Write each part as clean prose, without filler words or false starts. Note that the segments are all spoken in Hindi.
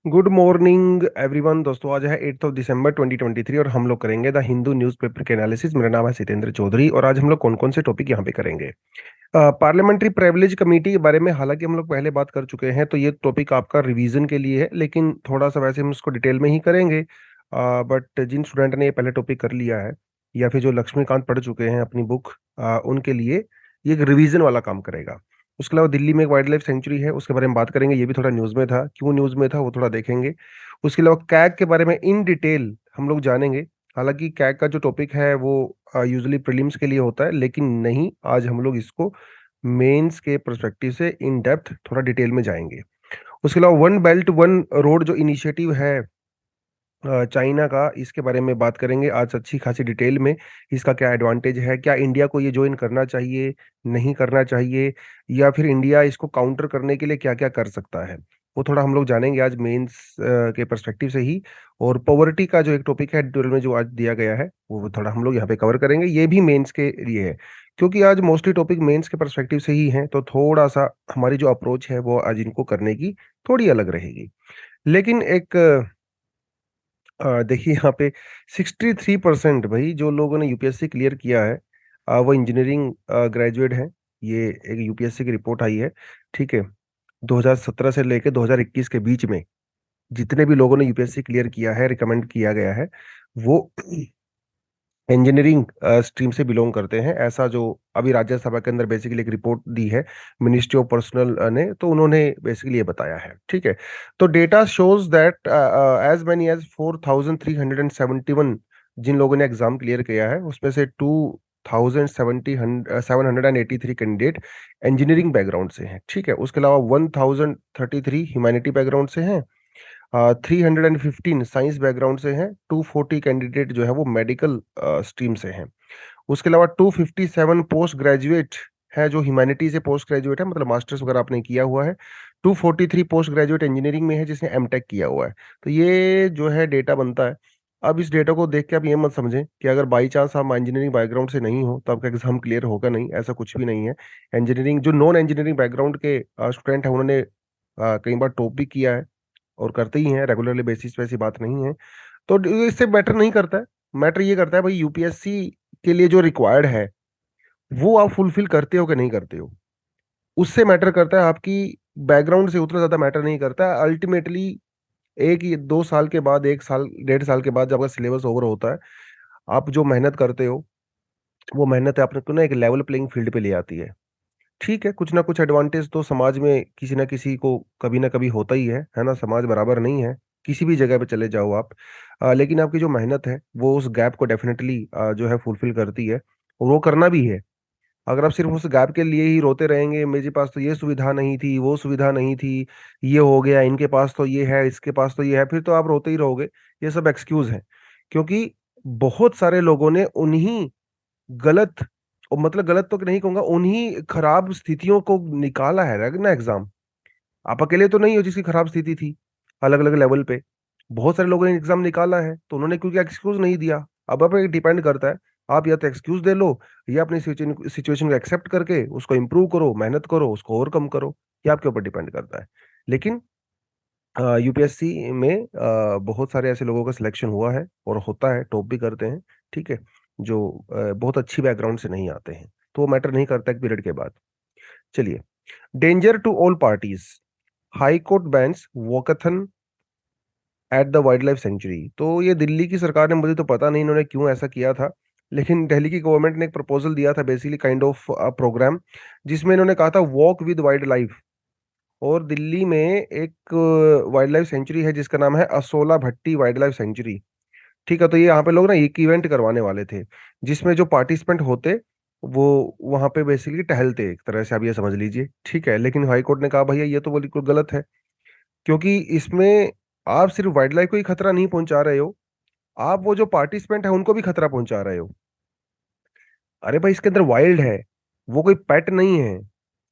Good morning everyone. दोस्तों आज है 8 दिसंबर 2023 और हम लोग करेंगे द हिंदू न्यूज़पेपर के एनालिसिस। मेरा नाम है सितेंद्र चौधरी और आज हम लोग कौन कौन से टॉपिक यहाँ पे करेंगे। पार्लियामेंट्री प्रिविलेज कमेटी के बारे में हालांकि हम लोग पहले बात कर चुके हैं, तो ये टॉपिक आपका रिवीजन के लिए है, लेकिन थोड़ा सा वैसे हम उसको डिटेल में ही करेंगे। बट जिन स्टूडेंट ने ये पहले टॉपिक कर लिया है या फिर जो लक्ष्मीकांत पढ़ चुके हैं अपनी बुक, उनके लिए ये एक रिवीजन वाला काम करेगा। उसके अलावा दिल्ली में एक वाइल्ड लाइफ सेंचुरी है, उसके बारे में बात करेंगे। ये भी थोड़ा न्यूज़ में था, क्यों न्यूज़ में था वो थोड़ा देखेंगे। उसके अलावा कैग के बारे में इन डिटेल हम लोग जानेंगे। हालांकि कैग का जो टॉपिक है वो यूजुअली प्रीलिम्स के लिए होता है, लेकिन नहीं, आज हम लोग इसको मेंस के पर्सपेक्टिव से इन डेप्थ थोड़ा डिटेल में जाएंगे। उसके अलावा वन बेल्ट वन रोड जो इनिशिएटिव है चाइना का, इसके बारे में बात करेंगे आज अच्छी खासी डिटेल में। इसका क्या एडवांटेज है, क्या इंडिया को ये ज्वाइन करना चाहिए, नहीं करना चाहिए, या फिर इंडिया इसको काउंटर करने के लिए क्या क्या कर सकता है, वो थोड़ा हम लोग जानेंगे आज मेंस के पर्सपेक्टिव से ही। और पॉवर्टी का जो एक टॉपिक है 12 में जो आज दिया गया है, वो थोड़ा हम लोग यहाँ पे कवर करेंगे। ये भी मेंस के लिए है, क्योंकि आज मोस्टली टॉपिक मेंस के पर्सपेक्टिव से ही है, तो थोड़ा सा हमारी जो अप्रोच है वो आज इनको करने की थोड़ी अलग रहेगी। लेकिन एक देखिए यहाँ पे 63% भाई जो लोगों ने यूपीएससी क्लियर किया है, वो इंजीनियरिंग ग्रेजुएट हैं। ये एक यूपीएससी की रिपोर्ट आई है, ठीक है। 2017 से लेके 2021 के बीच में जितने भी लोगों ने यूपीएससी क्लियर किया है, रिकमेंड किया गया है, वो इंजीनियरिंग स्ट्रीम से बिलोंग करते हैं। ऐसा जो अभी राज्यसभा के अंदर बेसिकली एक रिपोर्ट दी है मिनिस्ट्री ऑफ पर्सनल ने, तो उन्होंने बेसिकली ये बताया है, ठीक है। तो data shows that as many as 4371 जिन लोगों ने एग्जाम क्लियर किया है, उसमें से 2783 कैंडिडेट इंजीनियरिंग बैकग्राउंड से हैं, ठीक है। उसके अलावा 1033 ह्यूमैनिटी बैकग्राउंड से हैं, 315 साइंस बैकग्राउंड से हैं, 240 कैंडिडेट जो है वो मेडिकल स्ट्रीम से हैं। उसके अलावा 257 पोस्ट ग्रेजुएट है जो ह्यूमैनिटी से पोस्ट ग्रेजुएट है, मतलब मास्टर्स वगैरह आपने किया हुआ है। 243 पोस्ट ग्रेजुएट इंजीनियरिंग में है जिसने एमटेक किया हुआ है। तो ये जो है डेटा बनता है। अब इस डेटा को देख के आप ये मत समझें कि अगर बाई चांस आप इंजीनियरिंग बैकग्राउंड से नहीं हो तो आपका एग्जाम क्लियर होगा नहीं, ऐसा कुछ भी नहीं है। इंजीनियरिंग जो नॉन इंजीनियरिंग बैकग्राउंड के स्टूडेंट हैं, उन्होंने कई बार टॉप भी किया है और करते ही हैं रेगुलरली बेसिस पे, ऐसी बात नहीं है। तो इससे मैटर नहीं करता है। मैटर ये करता है भाई यूपीएससी के लिए जो रिक्वायर्ड है वो आप फुलफिल करते हो कि नहीं करते हो, उससे मैटर करता है। आपकी बैकग्राउंड से उतना ज्यादा मैटर नहीं करता है अल्टीमेटली। एक 2 साल के बाद, 1 साल 1.5 साल के बाद जब आपका सिलेबस ओवर होता है, आप जो मेहनत करते हो वो मेहनत है अपने को ना एक लेवल प्लेइंग फील्ड पे ले आती है। ठीक है, कुछ ना कुछ एडवांटेज तो समाज में किसी ना किसी को कभी ना कभी होता ही है ना। समाज बराबर नहीं है, किसी भी जगह पे चले जाओ आप। लेकिन आपकी जो मेहनत है वो उस गैप को डेफिनेटली जो है फुलफिल करती है, और वो करना भी है। अगर आप सिर्फ उस गैप के लिए ही रोते रहेंगे, मेरे पास तो ये सुविधा नहीं थी, वो सुविधा नहीं थी, ये हो गया, इनके पास तो ये है, इसके पास तो ये है, फिर तो आप रोते ही रहोगे। ये सब एक्सक्यूज है, क्योंकि बहुत सारे लोगों ने उन्हीं गलत, और मतलब गलत तो नहीं कहूंगा, उन्हीं खराब स्थितियों को निकाला है ना एग्जाम। आप अकेले तो नहीं हो जिसकी खराब स्थिति थी, अलग अलग लेवल पे बहुत सारे लोगों ने एग्जाम निकाला है, तो उन्होंने क्योंकि एक्सक्यूज नहीं दिया। अब आप डिपेंड करता है, आप या तो एक्सक्यूज दे लो, या अपनी सिचुएशन को एक्सेप्ट करके उसको इम्प्रूव करो, मेहनत करो, उसको ओवरकम करो। ये आपके ऊपर डिपेंड करता है। लेकिन यूपीएससी में बहुत सारे ऐसे लोगों का सिलेक्शन हुआ है और होता है, टॉप भी करते हैं, ठीक है, जो बहुत अच्छी बैकग्राउंड से नहीं आते हैं, तो वो मैटर नहीं करता एक पीरियड के बाद। चलिए, danger to all parties, high court bans walkathon at the wildlife sanctuary. तो ये दिल्ली की सरकार ने, मुझे तो पता नहीं इन्होंने क्यों ऐसा किया था, लेकिन दिल्ली की गवर्नमेंट ने एक प्रपोजल दिया था, बेसिकली काइंड ऑफ प्रोग्राम, जिसमें इन्होंने कहा था वॉक विद वाइल्ड लाइफ। और दिल्ली में एक वाइल्ड लाइफ सेंचुरी है जिसका नाम है असोला भट्टी वाइल्ड लाइफ सेंचुरी, ठीक है। तो ये यहाँ पे लोग ना एक इवेंट करवाने वाले थे, जिसमें जो पार्टिसिपेंट होते वो वहां पे बेसिकली टहलते, एक तरह से आप ये समझ लीजिए, ठीक है। लेकिन हाई कोर्ट ने कहा भैया ये तो बिल्कुल गलत है, क्योंकि इसमें आप सिर्फ वाइल्ड लाइफ को ही खतरा नहीं पहुंचा रहे हो, आप वो जो पार्टिसिपेंट है उनको भी खतरा पहुंचा रहे हो। अरे भाई, इसके अंदर वाइल्ड है, वो कोई पेट नहीं है,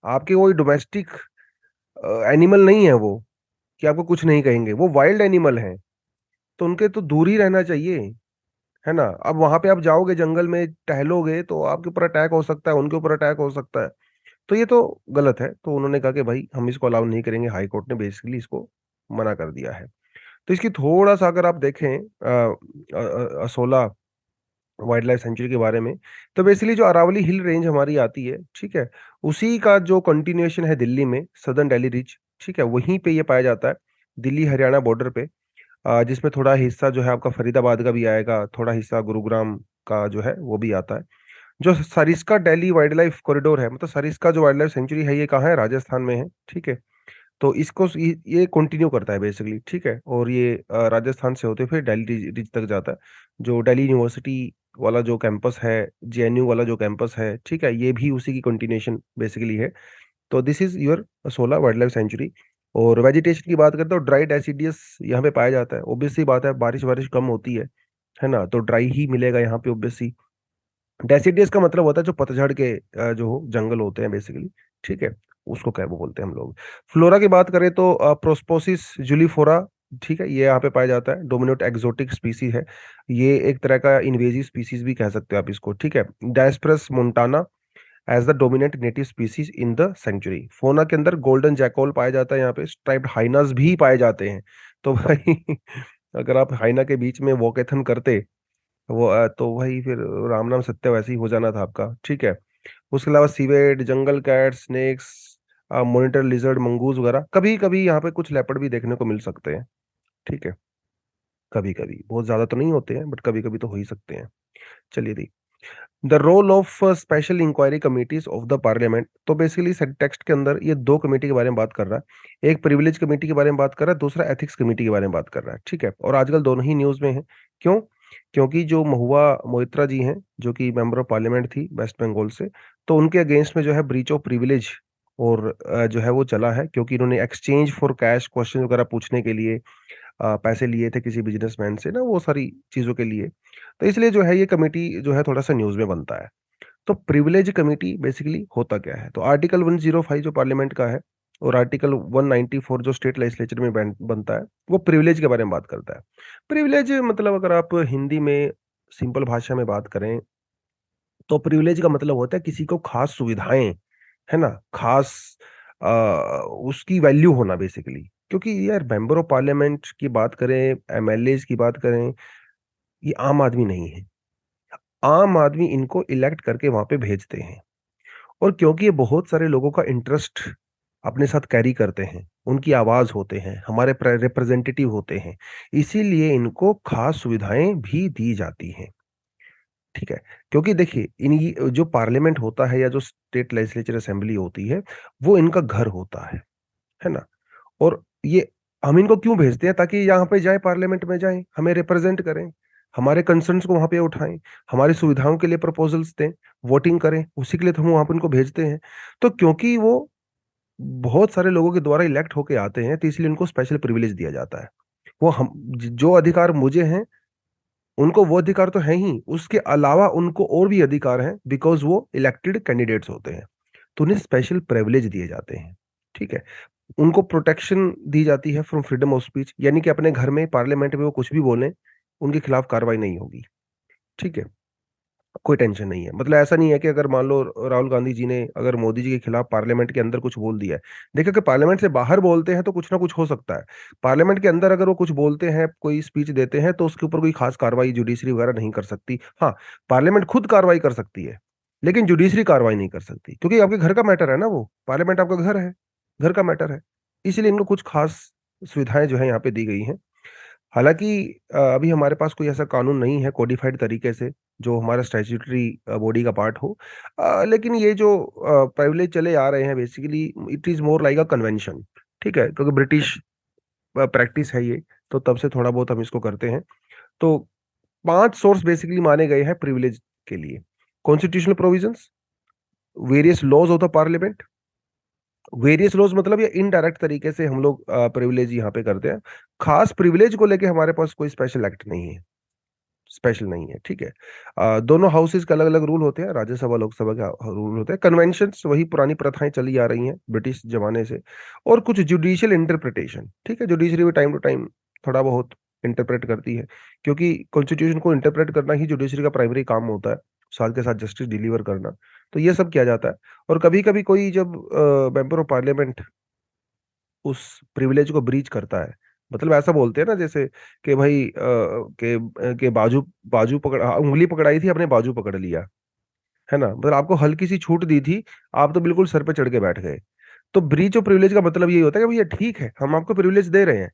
आपके कोई डोमेस्टिक एनिमल नहीं है वो, कि आपको कुछ नहीं कहेंगे, वो वाइल्ड एनिमल है, तो उनके तो दूर ही रहना चाहिए, है ना। अब वहां पे आप जाओगे, जंगल में टहलोगे, तो आपके ऊपर अटैक हो सकता है, उनके ऊपर अटैक हो सकता है। तो ये तो गलत है, तो उन्होंने कहा कि भाई हम इसको अलाउ नहीं करेंगे। हाई कोर्ट ने बेसिकली इसको मना कर दिया है। तो इसकी थोड़ा सा अगर आप देखें असोला वाइल्ड लाइफ सेंचुरी के बारे में, तो बेसिकली जो अरावली हिल रेंज हमारी आती है, ठीक है, उसी का जो कंटिन्यूएशन है दिल्ली में, सदर्न दिल्ली रिज, ठीक है, वहीं पे ये पाया जाता है, दिल्ली हरियाणा बॉर्डर पे। जिसमें थोड़ा हिस्सा जो है आपका फरीदाबाद का भी आएगा, थोड़ा हिस्सा गुरुग्राम का जो है वो भी आता है। जो Sariska Delhi wild life corridor है, मतलब सरिस्का जो वाइल्ड लाइफ सेंचुरी है, ये कहाँ है, राजस्थान में है, ठीक है। तो इसको ये कंटिन्यू करता है बेसिकली, ठीक है, और ये राजस्थान से होते हुए दिल्ली रिज तक जाता है। जो दिल्ली यूनिवर्सिटी वाला जो कैंपस है, जेएनयू वाला जो कैंपस है, ठीक है, ये भी उसी की कंटिन्यूएशन बेसिकली है। तो दिस इज योर सोला वाइल्ड लाइफ सेंचुरी। और वेजिटेशन की बात करते हैं तो ड्राई डेसिडियस यहाँ पे पाया जाता है, ऑब्वियस सी बात है, बारिश बारिश कम होती है ना, तो ड्राई ही मिलेगा यहाँ पे ऑब्वियस सी। डेसिडियस का मतलब होता है जो पतझड़ के जो जंगल होते हैं बेसिकली, ठीक है, उसको क्या वो बोलते हैं हम लोग। फ्लोरा की बात करें तो प्रोस्पोसिस जूलीफोरा, ठीक है, ये यहाँ पे पाया जाता है, डोमिनेट एक्सोटिक स्पीसीज है। ये एक तरह का इन्वेजिव स्पीसीज भी कह सकते हैं आप इसको, ठीक है। Diospyros montana as the dominant native species in the century. Fauna के अंदर गोल्डन जैकॉल पाया जाता है, यहाँ पे स्ट्राइप्ड हाइनास भी पाए जाते हैं। तो भाई अगर आप हाइना के बीच में वॉकेथन करते, वो तो वही फिर राम नाम सत्य वैसे ही हो जाना था आपका, ठीक है। उसके अलावा seaweed, jungle cat, snakes, monitor lizard, mongoose वगैरह, कभी कभी यहाँ पे कुछ लेपर्ड भी देखने को मिल सकते हैं, ठीक है, कभी कभी, बहुत ज्यादा तो नहीं होते हैं बट कभी कभी तो हो ही सकते हैं। चलिए the, the role of special inquiry committees of the parliament. तो बेसिकली टेक्स्ट के अंदर ये दो कमेटी के बारे में बात कर रहा है, एक प्रिविलेज कमेटी के बारे में बात कर रहा है, दूसरा एथिक्स कमेटी के बारे में बात कर रहा है, ठीक है। और आजकल दोनों ही न्यूज में है। क्यों? क्योंकि जो महुआ मोइत्रा जी हैं, जो कि मेंबर ऑफ पार्लियामेंट थी वेस्ट बंगाल से, तो उनके अगेंस्ट में जो है ब्रीच ऑफ प्रिविलेज और जो है वो चला है, क्योंकि इन्होंने एक्सचेंज फॉर कैश क्वेश्चन वगैरह पूछने के लिए पैसे लिए थे किसी बिजनेसमैन से ना, वो सारी चीजों के लिए। तो इसलिए जो है ये कमेटी जो है थोड़ा सा न्यूज में बनता है। तो प्रिविलेज कमेटी बेसिकली होता क्या है, तो आर्टिकल 105 जो पार्लियामेंट का है और आर्टिकल 194 जो स्टेट लेजिस्लेचर में बनता है, वो प्रिविलेज के बारे में बात करता है। प्रिविलेज मतलब अगर आप हिंदी में सिंपल भाषा में बात करें, तो प्रिविलेज का मतलब होता है किसी को खास सुविधाएं, है ना, खास उसकी वैल्यू होना बेसिकली। क्योंकि यार मेंबर ऑफ पार्लियामेंट की बात करें, एमएलए की बात करें, ये आम आदमी नहीं है। आम आदमी इनको इलेक्ट करके वहां पे भेजते हैं, और क्योंकि ये बहुत सारे लोगों का इंटरेस्ट अपने साथ कैरी करते हैं, उनकी आवाज होते हैं, हमारे रिप्रेजेंटेटिव होते हैं, इसीलिए इनको खास सुविधाएं भी दी जाती हैं, ठीक है। क्योंकि देखिए इन ये जो पार्लियामेंट होता है या जो स्टेट लेजिस्लेचर असेंबली होती है, वो इनका घर होता है ना। और ये हम इनको क्यों भेजते हैं, ताकि यहाँ पे जाए, पार्लियामेंट में जाए, हमें रिप्रेजेंट करें, हमारे कंसर्न्स को वहां पे उठाएं, हमारी सुविधाओं के लिए प्रपोजल्स दें, वोटिंग करें, उसी के लिए तो हम वहां पे इनको भेजते हैं। तो क्योंकि वो बहुत सारे लोगों के द्वारा इलेक्ट होके आते हैं, तो इसलिए उनको स्पेशल प्रिविलेज दिया जाता है। वो हम जो अधिकार मुझे हैं, उनको वो अधिकार तो है ही, उसके अलावा उनको और भी अधिकार हैं, बिकॉज वो इलेक्टेड कैंडिडेट्स होते हैं, तो उन्हें स्पेशल प्रिविलेज दिए जाते हैं, ठीक है। उनको प्रोटेक्शन दी जाती है फ्रॉम फ्रीडम ऑफ स्पीच, यानी कि अपने घर में पार्लियामेंट में वो कुछ भी बोलें, उनके खिलाफ कार्रवाई नहीं होगी, ठीक है। कोई टेंशन नहीं है, मतलब ऐसा नहीं है कि अगर मान लो राहुल गांधी जी ने अगर मोदी जी के खिलाफ पार्लियामेंट के अंदर कुछ बोल दिया है, देखो कि पार्लियामेंट से बाहर बोलते हैं तो कुछ ना कुछ हो सकता है, पार्लियामेंट के अंदर अगर वो कुछ बोलते हैं, कोई स्पीच देते हैं, तो उसके ऊपर कोई खास कार्रवाई जुडिशरी वगैरह नहीं कर सकती। हाँ, पार्लियामेंट खुद कार्रवाई कर सकती है, लेकिन जुडिशरी कार्रवाई नहीं कर सकती, क्योंकि आपके घर का मैटर है ना, वो पार्लियामेंट आपका घर है, घर का मैटर है, इसलिए इनको कुछ खास सुविधाएं जो है यहाँ पे दी गई हैं। हालांकि अभी हमारे पास कोई ऐसा कानून नहीं है कोडिफाइड तरीके से जो हमारा स्टैट्यूटरी बॉडी का पार्ट हो, लेकिन ये जो प्रिविलेज चले आ रहे हैं, basically it is more like a convention, ठीक है, क्योंकि ब्रिटिश प्रैक्टिस है ये, तो तब से थोड़ा बहुत हम इसको करते हैं। तो 5 सोर्स बेसिकली माने गए हैं प्रिविलेज के लिए: constitutional provisions, various laws of the parliament, various laws मतलब ये इनडायरेक्ट तरीके से हम लोग प्रिविलेज यहाँ पे करते हैं, खास प्रिविलेज को लेके हमारे पास कोई स्पेशल एक्ट नहीं है, स्पेशल नहीं है, ठीक है। दोनों हाउसेज के अलग अलग रूल होते हैं, राज्यसभा लोकसभा के रूल होते हैं, कन्वेंशंस वही पुरानी प्रथाएं चली आ रही हैं ब्रिटिश जमाने से, और कुछ जुडिशियल इंटरप्रिटेशन, ठीक है, जुडिशरी भी टाइम टू टाइम थोड़ा बहुत इंटरप्रेट करती है, क्योंकि कॉन्स्टिट्यूशन को इंटरप्रेट करना ही जुडिशरी का प्राइमरी काम होता है, साथ के साथ जस्टिस डिलीवर करना, तो ये सब किया जाता है। और कभी कभी कोई जब मेंबर ऑफ पार्लियामेंट उस प्रिविलेज को ब्रीच करता है, मतलब ऐसा बोलते हैं ना जैसे कि भाई के बाजू बाजू पकड़ उंगली पकड़ाई थी, आपने बाजू पकड़ लिया, है ना, मतलब आपको हल्की सी छूट दी थी, आप तो बिल्कुल सर पे चढ़ के बैठ गए। तो ब्रीच ऑफ प्रिविलेज का मतलब यही होता है कि भैया ठीक है, हम आपको प्रिविलेज दे रहे हैं,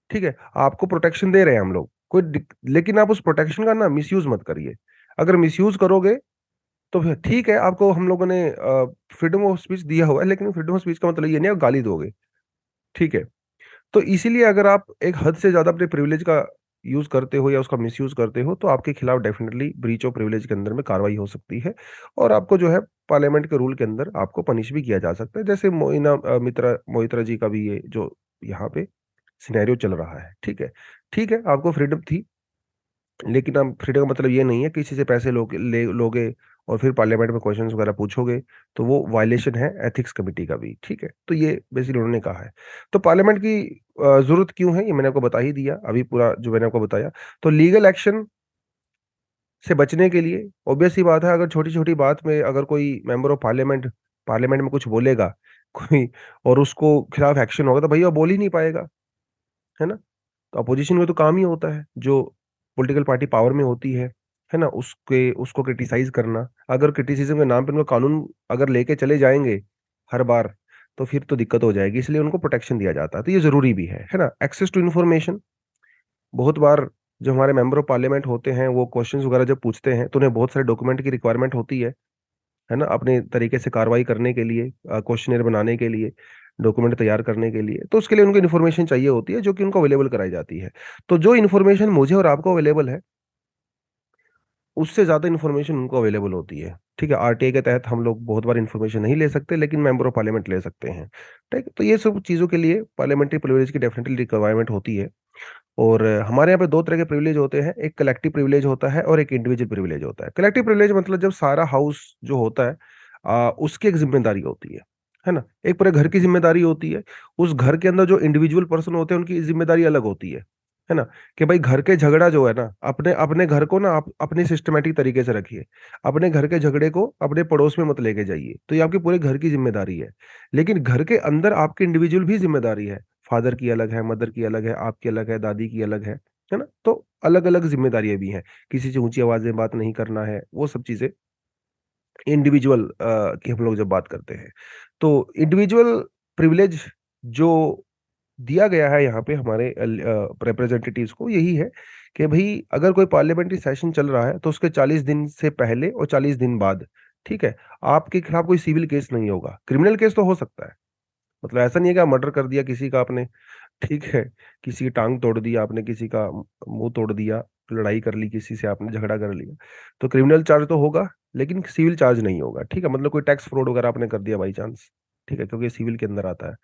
ठीक है, आपको प्रोटेक्शन दे रहे हैं हम लोग, लेकिन आप उस प्रोटेक्शन का ना मिसयूज मत करिए। अगर मिसयूज करोगे तो फिर ठीक है, आपको हम लोगों ने फ्रीडम ऑफ स्पीच दिया हुआ है, लेकिन फ्रीडम ऑफ स्पीच का मतलब ये नहीं आप गाली दोगे, ठीक है। तो इसीलिए अगर आप एक हद से ज्यादा अपने प्रिविलेज का यूज करते हो या उसका मिसयूज करते हो, तो आपके खिलाफ डेफिनेटली ब्रीच ऑफ प्रिविलेज के अंदर में कार्रवाई हो सकती है, और आपको जो है पार्लियामेंट के रूल के अंदर आपको पनिश भी किया जा सकता है, जैसे मोइत्रा जी का भी ये जो यहाँ पे सिनेरियो चल रहा है, ठीक है। ठीक है, आपको फ्रीडम थी, लेकिन अब फ्रीडम का मतलब ये नहीं है किसी से पैसे लोगे और फिर पार्लियामेंट में क्वेश्चंस वगैरह पूछोगे, तो वो वायलेशन है एथिक्स कमेटी का भी, ठीक है। तो ये बेसिकली उन्होंने कहा है। तो पार्लियामेंट की जरूरत क्यों है, ये मैंने आपको बता ही दिया अभी, पूरा जो मैंने आपको बताया। तो लीगल एक्शन से बचने के लिए ऑब्वियस ही बात है, अगर छोटी छोटी बात में अगर कोई मेंबर ऑफ पार्लियामेंट पार्लियामेंट में कुछ बोलेगा कोई, और उसको खिलाफ एक्शन होगा, तो भैया वो बोल ही नहीं पाएगा, है ना। तो अपोजिशन में तो काम ही होता है, जो पॉलिटिकल पार्टी पावर में होती है ना, उसके उसको क्रिटिसाइज करना। अगर क्रिटिसिज्म के नाम पे उनको कानून अगर लेके चले जाएंगे हर बार, तो फिर तो दिक्कत हो जाएगी, इसलिए उनको प्रोटेक्शन दिया जाता है, तो ये जरूरी भी है ना। एक्सेस टू इन्फॉर्मेशन, बहुत बार जो हमारे मेंबर ऑफ पार्लियामेंट होते हैं वो क्वेश्चंस वगैरह जब पूछते हैं, तो उन्हें बहुत सारे डॉक्यूमेंट की रिक्वायरमेंट होती है ना, अपने तरीके से कार्रवाई करने के लिए, क्वेश्चनर बनाने के लिए, डॉक्यूमेंट तैयार करने के लिए, तो उसके लिए उनको इन्फॉर्मेशन चाहिए होती है, जो कि उनको अवेलेबल कराई जाती है। तो जो इन्फॉर्मेशन मुझे और आपको अवेलेबल है, उससे ज्यादा इन्फॉर्मेशन उनको अवेलेबल होती है, ठीक है। आरटीआई के तहत हम लोग बहुत बार इन्फॉर्मेशन नहीं ले सकते, लेकिन मेंबर ऑफ पार्लियामेंट ले सकते हैं, ठीक है। तो ये सब चीजों के लिए पार्लियामेंट्री प्रिविलेज की डेफिनेटली रिक्वायरमेंट होती है। और हमारे यहाँ पे दो तरह के प्रिविलेज होते हैं, एक कलेक्टिव प्रिविलेज होता है और एक इंडिविजुअल प्रिविलेज होता है। कलेक्टिव प्रिविलेज मतलब जब सारा हाउस जो होता है, उसकी एक जिम्मेदारी होती है ना, एक पूरे घर की जिम्मेदारी होती है। उस घर के अंदर जो इंडिविजुअल पर्सन होते हैं उनकी जिम्मेदारी अलग होती है ना, कि भाई घर के झगड़ा जो है ना, अपने अपने घर को ना आप अपनी सिस्टमेटिक तरीके से रखिए, अपने घर के झगड़े को अपने पड़ोस में मत लेके जाइए, तो ये आपकी पूरे घर की जिम्मेदारी है। लेकिन घर के अंदर आपकी इंडिविजुअल भी जिम्मेदारी है, फादर की अलग है, मदर की अलग है, आपकी अलग है, दादी की अलग है ना। तो अलग अलग जिम्मेदारियां भी हैं, किसी से ऊंची आवाज में बात नहीं करना है, वो सब चीजें इंडिविजुअल की हम लोग जब बात करते हैं। तो इंडिविजुअल प्रिविलेज जो दिया गया है यहाँ पे हमारे रिप्रेजेंटेटिव्स को, यही है कि भाई अगर कोई पार्लियामेंट्री सेशन चल रहा है, तो उसके 40 दिन से पहले और 40 दिन बाद, ठीक है, आपके खिलाफ कोई सिविल केस नहीं होगा। क्रिमिनल केस तो हो सकता है, मतलब ऐसा नहीं है कि मर्डर कर दिया किसी का आपने, ठीक है, किसी की टांग तोड़ दी आपने, किसी का मुंह तोड़ दिया, लड़ाई कर ली किसी से आपने, झगड़ा कर लिया, तो क्रिमिनल चार्ज तो होगा, लेकिन सिविल चार्ज नहीं होगा, ठीक है। मतलब कोई टैक्स फ्रॉड वगैरह आपने कर दिया बाई चांस, ठीक है, क्योंकि सिविल के अंदर आता है,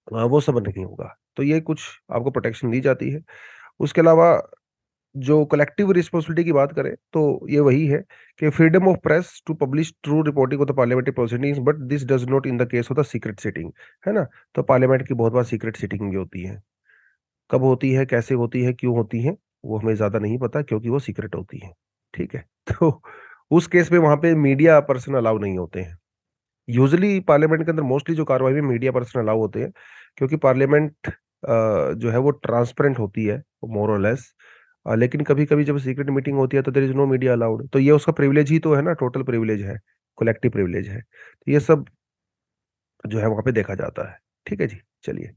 वो सब नहीं होगा। तो ये कुछ आपको प्रोटेक्शन दी जाती है। उसके अलावा जो कलेक्टिव रिस्पॉन्सिबिलिटी की बात करें, तो ये वही है कि freedom of press to publish true reporting of the parliamentary proceedings, but this does not in the case of the secret sitting, है ना। तो पार्लियामेंट की बहुत बार सीक्रेट सिटिंग भी होती है, कब होती है, कैसे होती है, क्यों होती है, वो हमें ज्यादा नहीं पता, क्योंकि वो सीक्रेट होती है, ठीक है। तो उस केस में वहां पे मीडिया पर्सन अलाउ नहीं होते हैं। यूजली पार्लियामेंट के अंदर मोस्टली जो कार्रवाई में मीडिया पर्सन अलाउ होते हैं, क्योंकि पार्लियामेंट जो है वो ट्रांसपेरेंट होती है मोर और लेस। लेकिन कभी कभी जब सीक्रेट मीटिंग होती है, तो there is no media allowed, तो ये उसका प्रिविलेज ही तो है ना, टोटल प्रिविलेज है, कलेक्टिव प्रिविलेज है। तो ये सब जो है वहां पे देखा जाता है, ठीक है जी। चलिए,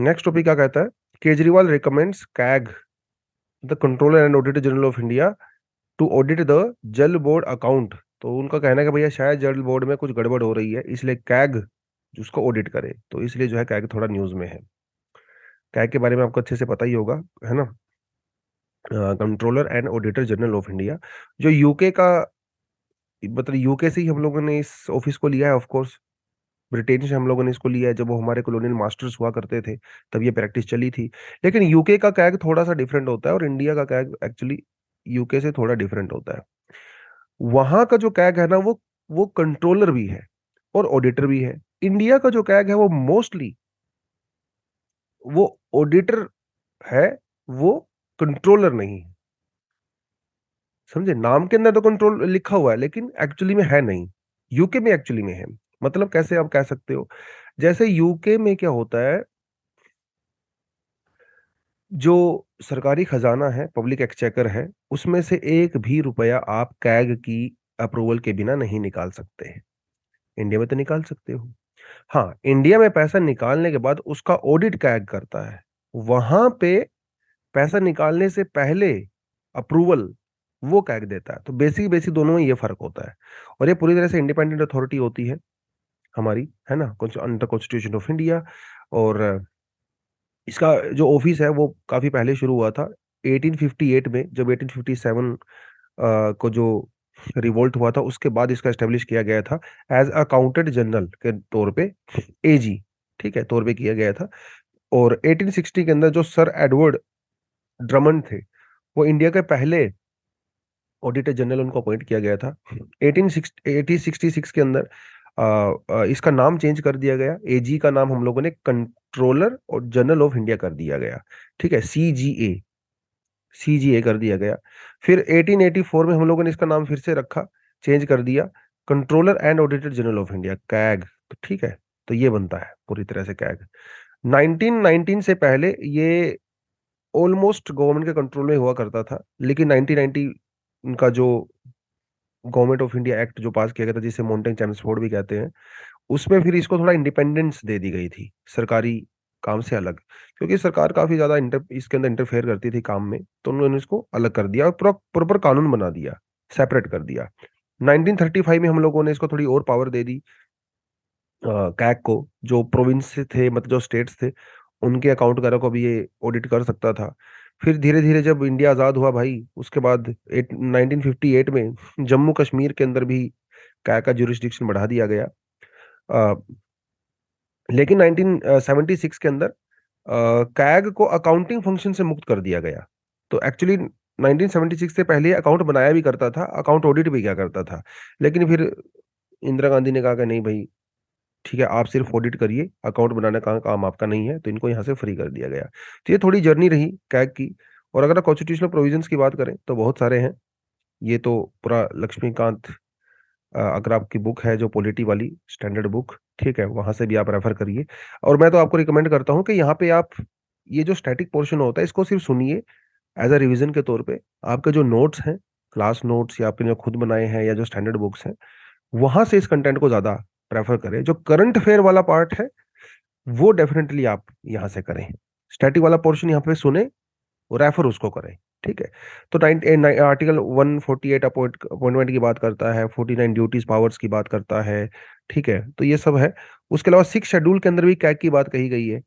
नेक्स्ट टॉपिक क्या कहता है, Kejriwal recommends CAG the controller and auditor general of India to audit the Jal board account. तो उनका कहना है कि भैया शायद जल बोर्ड में कुछ गड़बड़ हो रही है, इसलिए कैग उसको ऑडिट करे, तो इसलिए जो है कैग थोड़ा न्यूज में है। कैग के बारे में आपको अच्छे से पता ही होगा, है ना, controller and auditor general of India, जो यूके का, मतलब यूके से ही हम लोगों ने इस ऑफिस को लिया है, ऑफ कोर्स ब्रिटेन से हम लोगों ने इसको लिया है, जब वो हमारे कॉलोनियल मास्टर्स हुआ करते थे तब ये प्रैक्टिस चली थी। लेकिन यूके का कैग थोड़ा सा डिफरेंट होता है, और इंडिया का कैग एक्चुअली यूके से थोड़ा डिफरेंट होता है। वहां का जो कैग है ना, वो कंट्रोलर भी है और ऑडिटर भी है। इंडिया का जो कैग है वो मोस्टली वो ऑडिटर है, वो कंट्रोलर नहीं है। समझे, नाम के अंदर तो कंट्रोल लिखा हुआ है, लेकिन एक्चुअली में है नहीं। यूके में एक्चुअली में है, मतलब कैसे आप कह सकते हो, जैसे यूके में क्या होता है जो सरकारी खजाना है, पब्लिक एक्सचेकर है, उसमें से एक भी रुपया आप कैग की अप्रूवल के बिना नहीं निकाल सकते हैं। इंडिया में तो निकाल सकते हो। हाँ, इंडिया में पैसा निकालने के बाद उसका ऑडिट कैग करता है। वहां पे पैसा निकालने से पहले अप्रूवल वो कैग देता है। तो बेसिक बेसिक दोनों में ये फर्क होता है। और ये पूरी तरह से इंडिपेंडेंट अथॉरिटी होती है हमारी, है ना, अंडर कॉन्स्टिट्यूशन ऑफ इंडिया। और इसका जो ऑफिस है वो काफी पहले शुरू हुआ था, 1858 में, जब 1857 को जो रिवोल्ट हुआ था उसके बाद इसका एस्टेब्लिश किया गया था एज अकाउंटेंट जनरल के तौर पे, एजी, ठीक है, तौर पे किया गया था। और 1860 के अंदर जो सर एडवर्ड ड्रमंड थे, वो इंडिया के पहले ऑडिटर जनरल उनको अपॉइंट किया गया था। 1866 के अंदर इसका नाम चेंज कर दिया गया। एजी का नाम हम लोगों ने कंट्रोलर और जनरल ऑफ इंडिया कर दिया गया। ठीक है, सीजीए, सीजीए कर दिया गया। फिर 1884 में हम लोगों ने इसका नाम फिर से रखा, चेंज कर दिया, controller and auditor general of India, CAG. तो ठीक है, तो ये बनता है पूरी तरह से कैग। 1919 से पहले ये ऑलमोस्ट गवर्नमेंट के कंट्रोल में हुआ करता था, लेकिन 1990 उनका जो गवर्नमेंट ऑफ इंडिया एक्ट जो पास किया गया था, जिसे माउंटेन चैम्प्स बोर्ड भी कहते हैं, उसमें फिर इसको थोड़ा इंडिपेंडेंस दे दी गई थी, सरकारी काम से अलग। क्योंकि सरकार काफी ज्यादा इसके अंदर इंटरफेयर करती थी काम में, तो उन्होंने इसको अलग कर दिया और प्रॉपर कानून बना दिया, सेपरेट कर दिया। 1935 में हम लोगों ने इसको थोड़ी और पावर दे दी, कैग को। जो प्रोविंस से थे, मतलब जो स्टेट्स थे, उनके अकाउंट वगैरह को भी ये ऑडिट कर सकता था। फिर धीरे धीरे जब इंडिया आज़ाद हुआ भाई, उसके बाद 1958 में जम्मू कश्मीर के अंदर भी कैग का जुरिस्डिक्शन बढ़ा दिया गया। अ, लेकिन 1976 के अंदर कैग को अकाउंटिंग फंक्शन से मुक्त कर दिया गया। तो एक्चुअली 1976 से पहले अकाउंट बनाया भी करता था, अकाउंट ऑडिट भी किया करता था। लेकिन फिर इंदिरा गांधी ने कहा कि नहीं भाई, ठीक है, आप सिर्फ ऑडिट करिए, अकाउंट बनाने का काम आपका नहीं है, तो इनको यहाँ से फ्री कर दिया गया। तो ये थोड़ी जर्नी रही कैग की। और अगर कॉन्स्टिट्यूशनल प्रोविजंस की बात करें तो बहुत सारे हैं। ये तो पूरा लक्ष्मीकांत, अगर आपकी बुक है जो पॉलिटी वाली स्टैंडर्ड बुक, ठीक है, वहां से भी आप रेफर करिए। और मैं तो आपको रिकमेंड करता हूँ कि यहाँ पे आप ये जो स्टैटिक पोर्शन होता है इसको सिर्फ सुनिए एज अ रिवीजन के तौर पे। आपके जो नोट्स हैं, क्लास नोट्स या आपने जो खुद बनाए हैं या जो स्टैंडर्ड बुक्स हैं, वहां से इस कंटेंट को ज्यादा प्रेफर करें। जो करंट अफेयर वाला पार्ट है वो डेफिनेटली आप यहाँ से करें। स्टैटिक वाला पोर्शन यहाँ पे सुने, रेफर उसको करें। ठीक है, तो आर्टिकल 148 अपॉइंटमेंट की बात करता है, 49 ड्यूटीज पावर्स की बात करता है। ठीक है, तो ये सब है। उसके अलावा 6 शेड्यूल के अंदर भी कैग की बात कही गई है,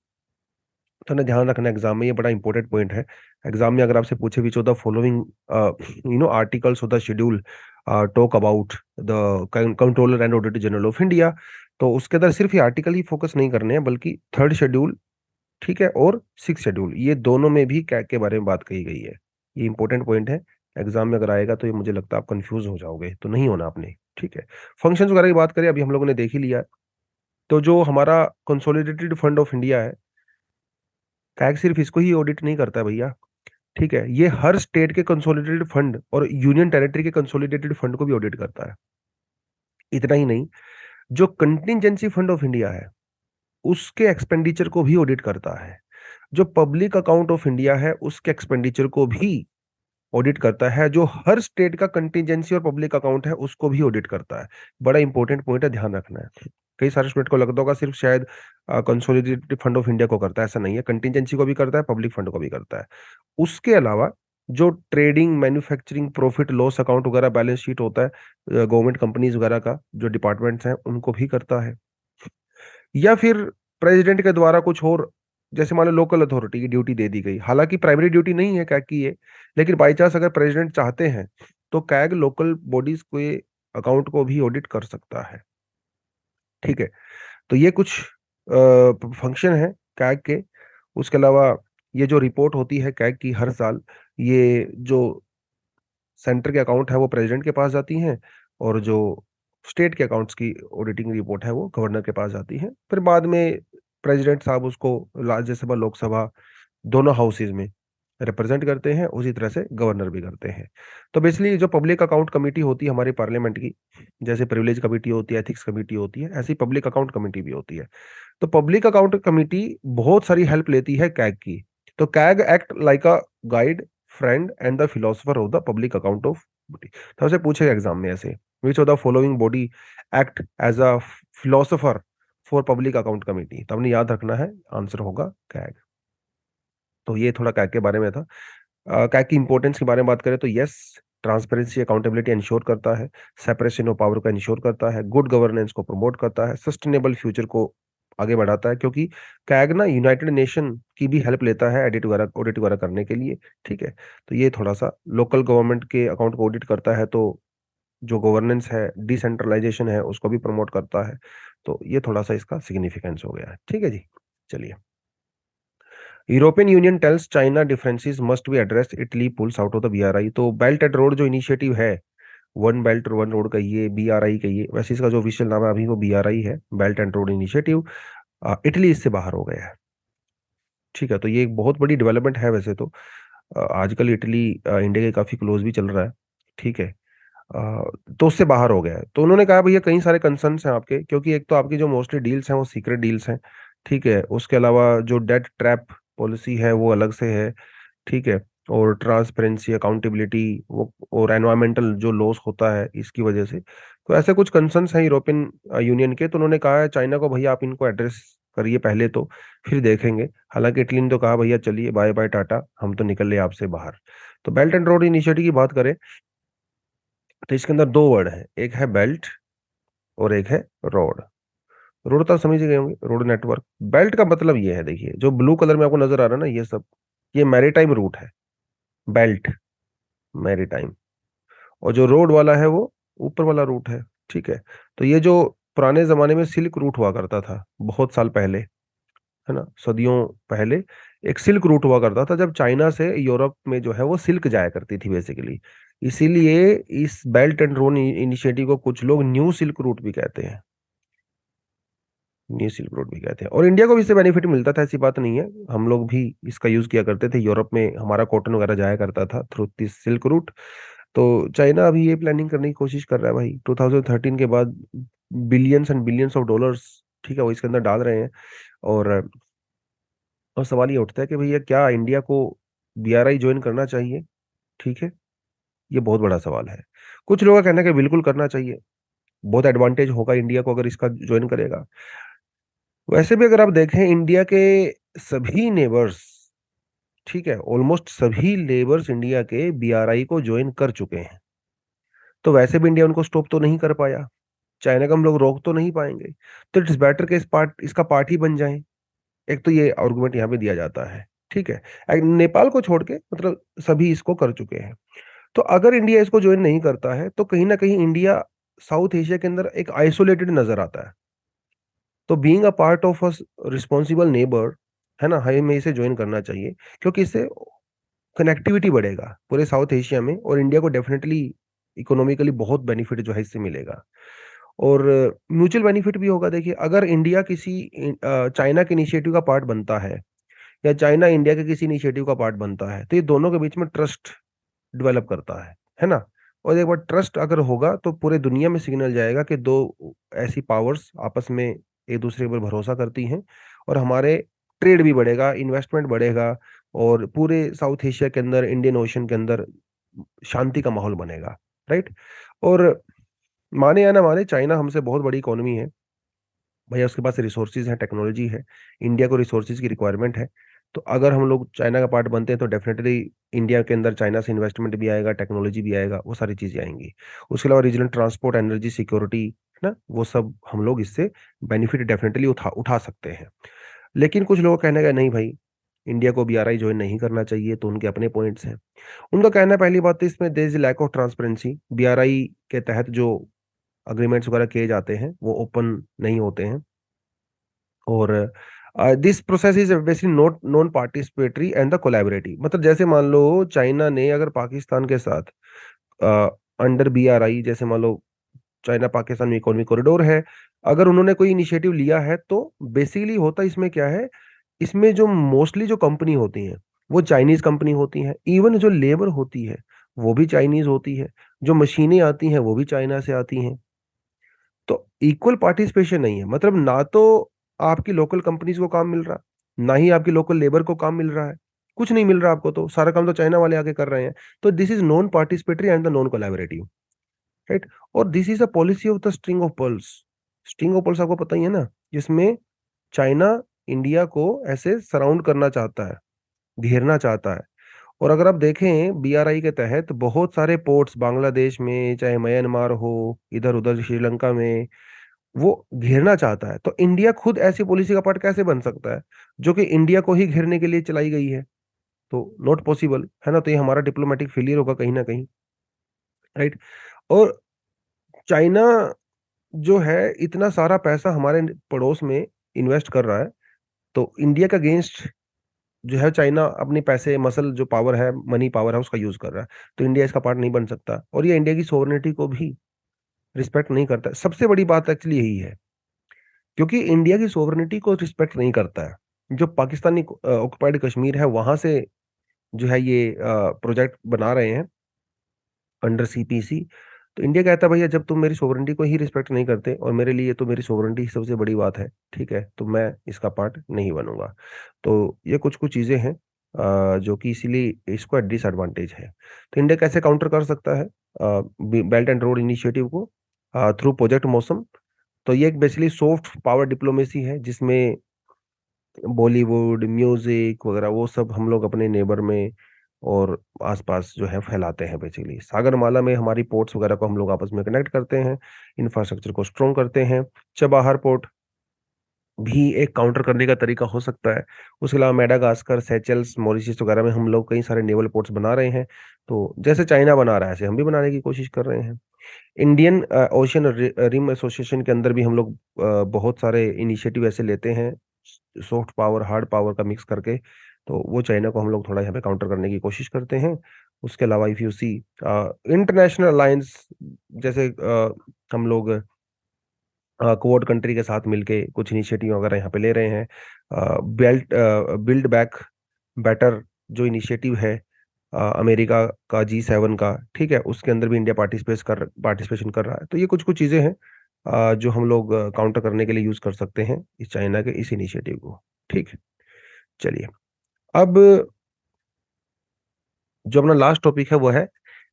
तो ना ध्यान रखना एग्जाम में, ये बड़ा इंपॉर्टेंट पॉइंट है। एग्जाम में अगर आपसे पूछे विच of the following articles of the schedule talk about the controller and auditor general of India, तो उसके अंदर सिर्फ ये आर्टिकल ही फोकस नहीं करने हैं, बल्कि थर्ड शेड्यूल, ठीक है, और 6 शेड्यूल, ये दोनों में भी कैग के बारे में बात कही गई है। ये इंपॉर्टेंट पॉइंट है। एग्जाम में अगर आएगा तो ये मुझे लगता है आप कंफ्यूज हो जाओगे, तो नहीं होना आपने। ठीक है, फंक्शंस वगैरह की बात करें, अभी हम लोगों ने देख ही लिया है। तो जो हमारा कंसोलिडेटेड फंड ऑफ इंडिया है, कैग सिर्फ इसको ही ऑडिट नहीं करता है भैया। ठीक है, ये हर स्टेट के कंसोलिडेटेड फंड और यूनियन टेरिटरी के कंसोलिडेटेड फंड को भी ऑडिट करता है। इतना ही नहीं, जो कंटिजेंसी फंड ऑफ इंडिया है उसके एक्सपेंडिचर को भी ऑडिट करता है। जो पब्लिक अकाउंट ऑफ इंडिया है उसके एक्सपेंडिचर को भी ऑडिट करता है। जो हर स्टेट का कंटिजेंसी और पब्लिक अकाउंट है उसको भी ऑडिट करता है। बड़ा इंपॉर्टेंट पॉइंट है, ध्यान रखना है। कई सारे स्टूडेंट को लगता होगा सिर्फ शायद कंसोलिडेटेड फंड ऑफ इंडिया को करता है, ऐसा नहीं है। कंटिजेंसी को भी करता है, पब्लिक फंड को भी करता है। उसके अलावा जो trading, manufacturing, profit loss account वगैरह, बैलेंस शीट होता है गवर्नमेंट कंपनीज वगैरह का, जो डिपार्टमेंट्स हैं उनको भी करता है। या फिर प्रेसिडेंट के द्वारा कुछ और, जैसे मान लो लोकल अथॉरिटी की ड्यूटी दे दी गई, हालांकि प्राइमरी ड्यूटी नहीं है कैग की ये, लेकिन बाई चांस अगर प्रेसिडेंट चाहते हैं तो कैग लोकल बॉडीज के अकाउंट को भी ऑडिट कर सकता है। ठीक है, तो ये कुछ फंक्शन है कैग के। उसके अलावा ये जो रिपोर्ट होती है कैग की हर साल, ये जो सेंटर के अकाउंट है वो प्रेसिडेंट के पास जाती हैं, और जो स्टेट के अकाउंट्स की ऑडिटिंग रिपोर्ट है वो गवर्नर के पास जाती है। फिर बाद में प्रेसिडेंट साहब उसको राज्यसभा, लोकसभा, दोनों हाउसेज में रिप्रेजेंट करते हैं, उसी तरह से गवर्नर भी करते हैं। तो बेसिकली जो पब्लिक अकाउंट कमेटी होती है हमारी पार्लियामेंट की, जैसे प्रिविलेज कमेटी होती है, एथिक्स कमेटी होती है, ऐसी पब्लिक अकाउंट कमेटी भी होती है। तो पब्लिक अकाउंट कमेटी बहुत सारी हेल्प लेती है कैग की। तो CAG act like a guide, friend and the philosopher of the public account of body. तो आपसे पूछेगा एग्जाम में ऐसे, which of the following body act as a philosopher for public account committee, तो आपने याद रखना है, आंसर होगा कैग। तो ये थोड़ा कैग के बारे में था। कैग की इंपॉर्टेंस के बारे में बात करें तो यस, ट्रांसपेरेंसी अकाउंटेबिलिटी इंश्योर करता है, सेपरेशन ऑफ पावर को इंश्योर करता है, गुड गवर्नेंस को प्रमोट करता है, सस्टेनेबल फ्यूचर को आगे बढ़ाता है, क्योंकि कैग ना यूनाइटेड नेशन की भी हेल्प लेता है ऑडिट वगैरह करने के लिए। ठीक है, तो ये थोड़ा सा लोकल गवर्नमेंट के अकाउंट को ऑडिट करता है, तो जो गवर्नेंस है, डिसेंट्रलाइजेशन है, उसको भी प्रमोट करता है। तो ये थोड़ा सा इसका सिग्निफिकेंस हो गया है। ठीक है जी, चलिए। European Union tells China differences must be addressed, Italy pulls out of the BRI. तो बेल्ट एंड रोड जो इनिशिएटिव है, वन बेल्ट वन रोड कहिए, बीआरआई कहिए, वैसे इसका जो ऑफिशियल नाम है अभी वो बीआरआई है, belt and road initiative. Italy इससे बाहर हो गया है। ठीक है, तो ये एक बहुत बड़ी डेवलपमेंट है वैसे तो। आजकल इटली इंडिया के काफी क्लोज भी चल रहा है। ठीक है, तो उससे बाहर हो गया है। तो उन्होंने कहा भैया कई सारे कंसर्न्स हैं आपके, क्योंकि एक तो आपकी जो मोस्टली डील्स हैं वो सीक्रेट डील्स हैं। ठीक है, उसके अलावा जो डेट ट्रैप पॉलिसी है वो अलग से है। ठीक है, और ट्रांसपेरेंसी, अकाउंटेबिलिटी, वो और एनवायरमेंटल जो लॉस होता है इसकी वजह से, तो ऐसे कुछ कंसर्न्स हैं यूरोपियन यूनियन के। तो उन्होंने कहा है चाइना को भैया आप इनको एड्रेस करिए पहले, तो फिर देखेंगे। हालांकि इटली ने तो कहा भैया चलिए बाय बाय टाटा, हम तो निकल रहे आपसे बाहर। तो बेल्ट एंड रोड इनिशिएटिव की बात करें तो इसके अंदर दो वर्ड है, एक है बेल्ट और एक है रोड। रोड तो आप समझ ही गए होंगे, रोड नेटवर्क। बेल्ट का मतलब ये है, देखिए जो ब्लू कलर में आपको नजर आ रहा है ना, ये सब ये मैरीटाइम रूट है, बेल्ट मैरीटाइम। और जो रोड वाला है वो ऊपर वाला रूट है। ठीक है, तो ये जो पुराने जमाने में सिल्क रूट हुआ करता था बहुत साल पहले, है ना, सदियों पहले, एक सिल्क रूट हुआ करता था जब चाइना से यूरोप में जो है वो सिल्क जाया करती थी बेसिकली। इसीलिए इस बेल्ट एंड रोड इनिशिएटिव को कुछ लोग न्यू सिल्क रूट भी कहते हैं, न्यू सिल्क रोड भी कहते हैं। और इंडिया को भी इससे बेनिफिट मिलता था, ऐसी बात नहीं है, हम लोग भी इसका यूज किया करते थे, यूरोप में हमारा कॉटन वगैरह जाया करता था थ्रू दिस सिल्क रूट। तो चाइना अभी ये प्लानिंग करने की कोशिश कर रहा है भाई, 2013 के बाद billions and billions of dollars, ठीक है, वो इसके अंदर डाल रहे हैं। और सवाल ये उठता है कि भैया क्या इंडिया को बीआरआई ज्वाइन करना चाहिए? ठीक है, ये बहुत बड़ा सवाल है। कुछ लोगों का कहना है कि बिल्कुल करना चाहिए, बहुत एडवांटेज होगा इंडिया को अगर इसका ज्वाइन करेगा। वैसे भी अगर आप देखें इंडिया के सभी नेबर्स, ठीक है, ऑलमोस्ट सभी लेबर्स इंडिया के बीआरआई को ज्वाइन कर चुके हैं। तो वैसे भी इंडिया उनको स्टॉप तो नहीं कर पाया, चाइना को हम लोग रोक तो नहीं पाएंगे। तो इट्स बेटर कि इसका पार्ट ही बन जाए। एक तो ये आर्गुमेंट यहाँ पे दिया जाता है। ठीक है, नेपाल को छोड़ के मतलब सभी इसको कर चुके हैं। तो अगर इंडिया इसको ज्वाइन नहीं करता है तो कहीं ना कहीं इंडिया साउथ एशिया के अंदर एक आइसोलेटेड नजर आता है। तो being a part of a responsible neighbour, है ना, हमें इसे ज्वाइन करना चाहिए, क्योंकि इससे कनेक्टिविटी बढ़ेगा पूरे साउथ एशिया में, और इंडिया को डेफिनेटली इकोनॉमिकली बहुत बेनिफिट जो है इससे मिलेगा। और म्यूचुअल बेनिफिट भी होगा। देखिए अगर इंडिया किसी चाइना के इनिशिएटिव का पार्ट बनता है, या चाइना इंडिया के किसी इनिशिएटिव का पार्ट बनता है, तो ये दोनों के बीच में ट्रस्ट डेवलप करता है ना। और एक बार ट्रस्ट अगर होगा तो पूरे दुनिया में सिग्नल जाएगा कि दो ऐसी पावर्स आपस में एक दूसरे पर भरोसा करती हैं, और हमारे ट्रेड भी बढ़ेगा, इन्वेस्टमेंट बढ़ेगा, और पूरे साउथ एशिया के अंदर, इंडियन ओशन के अंदर शांति का माहौल बनेगा। राइट। और माने या ना माने, चाइना हमसे बहुत बड़ी इकोनॉमी है भैया, उसके पास रिसोर्सेज है, टेक्नोलॉजी है, इंडिया को रिसोर्सेज की रिक्वायरमेंट है। तो अगर हम लोग चाइना का पार्ट बनते हैं तो डेफिनेटली इंडिया के अंदर चाइना से इन्वेस्टमेंट भी आएगा, टेक्नोलॉजी भी आएगा, वो सारी चीजें आएंगी। उसके अलावा रीजनल ट्रांसपोर्ट, एनर्जी सिक्योरिटी, है ना, वो सब हम लोग इससे बेनिफिट डेफिनेटली उठा उठा सकते हैं। लेकिन कुछ लोग कहने का नहीं भाई, इंडिया को बीआरआई ज्वाइन नहीं करना चाहिए, तो उनके अपने पॉइंट्स हैं। उनका कहना है पहली बात तो इसमें there is lack of transparency, BRI के तहत जो अग्रीमेंट्स वगैरह किए जाते हैं वो ओपन नहीं होते हैं। और this process is basically not non participatory and the collaborative. मतलब जैसे मान लो चाइना ने अगर पाकिस्तान के साथ अंडर बीआरआई, जैसे मान लो चाइना पाकिस्तान में इकोनॉमिक कॉरिडोर है, अगर उन्होंने कोई इनिशिएटिव लिया है, तो बेसिकली होता इसमें क्या है, इसमें जो मोस्टली जो कंपनी होती हैं वो चाइनीज कंपनी होती हैं, इवन जो लेबर होती है वो भी चाइनीज होती है, जो मशीनें आती हैं वो भी चाइना से आती हैं। तो इक्वल पार्टिसिपेशन नहीं है, मतलब ना तो आपकी लोकल कंपनीज को काम मिल रहा, ना ही आपकी लोकल लेबर को काम मिल रहा है। कुछ नहीं मिल रहा आपको, तो सारा काम तो चाइना वाले आके कर रहे हैं। तो this is non participatory and the non collaborative, right. और this is a policy of the string of pearls. String of pearls आपको पता ही है ना, जिसमें चाइना इंडिया को ऐसे सराउंड करना चाहता है, घेरना चाहता है। और अगर आप देखें बीआरआई के तहत बहुत सारे पोर्ट्स बांग्लादेश में, चाहे म्यांमार हो, इधर उधर श्रीलंका में, वो घेरना चाहता है। तो इंडिया खुद ऐसी पॉलिसी का पार्ट कैसे बन सकता है जो कि इंडिया को ही घेरने के लिए चलाई गई है? तो नॉट पॉसिबल है ना। तो ये हमारा डिप्लोमेटिक फेलियर होगा कहीं ना कहीं, राइट। और चाइना जो है इतना सारा पैसा हमारे पड़ोस में इन्वेस्ट कर रहा है, तो इंडिया का अगेंस्ट जो है चाइना अपनी पैसे मसल जो पावर है, मनी पावर है, उसका यूज कर रहा है। तो इंडिया इसका पार्ट नहीं बन सकता, और ये इंडिया की सोवरेनिटी को भी रिस्पेक्ट नहीं करता है। सबसे बड़ी बात एक्चुअली यही है, क्योंकि इंडिया की सोवरेनिटी को रिस्पेक्ट नहीं करता है। जो पाकिस्तानी ऑक्युपाइड कश्मीर है वहां से जो है ये प्रोजेक्ट बना रहे हैं अंडर सीपीसी। तो इंडिया कहता है भैया जब तुम मेरी सोवरेनिटी को ही रिस्पेक्ट नहीं करते, और मेरे लिए तो मेरी सोवरेनिटी ही सबसे बड़ी बात है, ठीक है, तो मैं इसका पार्ट नहीं बनूंगा। तो ये कुछ कुछ चीजें हैं जो कि इसीलिए इसको डिसएडवांटेज है। तो इंडिया कैसे काउंटर कर सकता है बेल्ट एंड रोड इनिशिएटिव को? थ्रू प्रोजेक्ट मौसम। तो ये एक बेसिकली सॉफ्ट पावर डिप्लोमेसी है, जिसमें बॉलीवुड म्यूजिक वगैरह वो सब हम लोग अपने नेबर में और आसपास जो है फैलाते हैं। बेसिकली सागरमाला में हमारी पोर्ट्स वगैरह को हम लोग आपस में कनेक्ट करते हैं, इंफ्रास्ट्रक्चर को स्ट्रॉन्ग करते हैं। चबाहार पोर्ट भी एक काउंटर करने का तरीका हो सकता है। उसके अलावा मेडागास्कर, सेचेल्स, मॉरिशस वगैरह में हम लोग कई सारे नेवल पोर्ट्स बना रहे हैं। तो जैसे चाइना बना रहा है ऐसे हम भी बनाने की कोशिश कर रहे हैं। इंडियन ओशियन रिम एसोसिएशन के अंदर भी हम लोग बहुत सारे इनिशिएटिव ऐसे लेते हैं, सॉफ्ट पावर हार्ड पावर का मिक्स करके। तो वो चाइना को हम लोग थोड़ा यहाँ पे काउंटर करने की कोशिश करते हैं। उसके अलावा if you see international alliance, जैसे हम लोग क्वाड कंट्री के साथ मिलके कुछ इनिशिएटिव वगैरह यहाँ पे ले रहे हैं। बेल्ट बिल्ड बैक बेटर जो इनिशिएटिव है अमेरिका का G7 का, ठीक है, उसके अंदर भी इंडिया पार्टिसिपेशन कर रहा है। तो ये कुछ कुछ चीजें हैं जो हम लोग काउंटर करने के लिए यूज कर सकते हैं इस चाइना के इस इनिशिएटिव को। ठीक है, चलिए। अब जो अपना लास्ट टॉपिक है वो है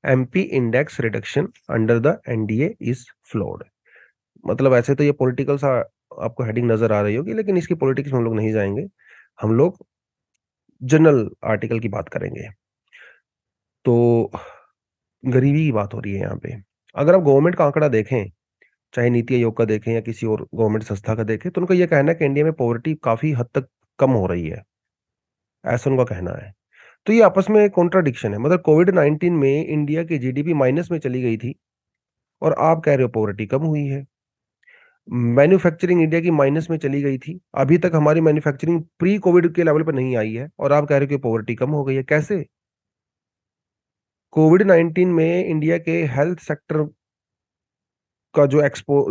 MP index reduction under the NDA is flawed. मतलब ऐसे तो ये पॉलिटिकल सा आपको हेडिंग नजर आ रही होगी, लेकिन इसकी पॉलिटिक्स में हम लोग नहीं जाएंगे। हम लोग जनरल आर्टिकल की बात करेंगे। तो गरीबी की बात हो रही है यहाँ पे। अगर आप गवर्नमेंट का आंकड़ा देखें, चाहे नीति आयोग का देखें या किसी और गवर्नमेंट संस्था का देखें, तो उनका यह कहना है कि इंडिया में पॉवर्टी काफी हद तक कम हो रही है, ऐसा उनका कहना है। तो ये आपस में कॉन्ट्राडिक्शन है। मतलब कोविड-19 में इंडिया की जीडीपी माइनस में चली गई थी, और आप कह रहे हो पॉवर्टी कम हुई है। मैन्युफैक्चरिंग इंडिया की माइनस में चली गई थी, अभी तक हमारी मैन्युफैक्चरिंग प्री कोविड के लेवल पर नहीं आई है, और आप कह रहे हो कि पॉवर्टी कम हो गई है। कैसे? कोविड-19 में इंडिया के हेल्थ सेक्टर का जो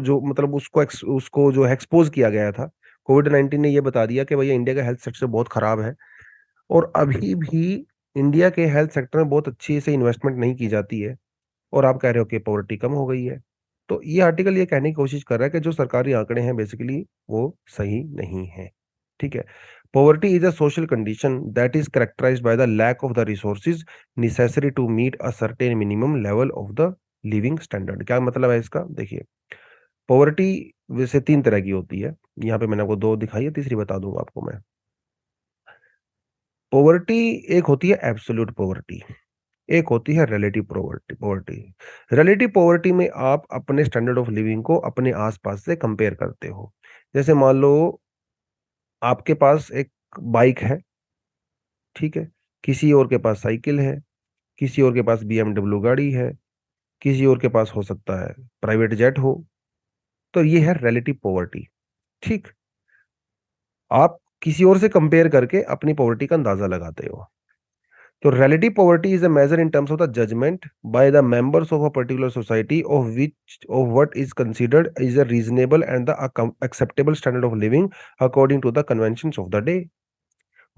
जो मतलब उसको जो एक्सपोज किया गया था, कोविड-19 ने ये बता दिया कि भैया इंडिया का हेल्थ सेक्टर बहुत खराब है, और अभी भी इंडिया के हेल्थ सेक्टर में बहुत अच्छी से इन्वेस्टमेंट नहीं की जाती है, और आप कह रहे हो कि पॉवर्टी कम हो गई है। तो ये आर्टिकल ये कहने की कोशिश कर रहा है कि जो सरकारी आंकड़े हैं बेसिकली वो सही नहीं है। ठीक है। Poverty is a social condition that is characterised by the lack of the resources necessary to meet a certain minimum level of the living standard. क्या मतलब है इसका? देखिए, पॉवर्टी वैसे तीन तरह की होती है। यहाँ पे मैंने आपको दो दिखाई है, तीसरी बता दूंगा आपको मैं। पॉवर्टी एक होती है एब्सोल्यूट पॉवर्टी, एक होती है relative poverty poverty. Relative poverty में आप अपने स्टैंडर्ड ऑफ लिविंग को अपने आसपास से कंपेयर करते हो। जैसे मान लो आपके पास एक बाइक है, ठीक है, किसी और के पास साइकिल है, किसी और के पास बीएमडब्ल्यू गाड़ी है, किसी और के पास हो सकता है प्राइवेट जेट हो। तो ये है रिलेटिव पॉवर्टी। ठीक। आप किसी और से कंपेयर करके अपनी पॉवर्टी का अंदाजा लगाते हो। तो relative poverty is a measure in terms of the judgment by the members of a particular society of what is considered is a reasonable and the acceptable standard of living according to the conventions of the day।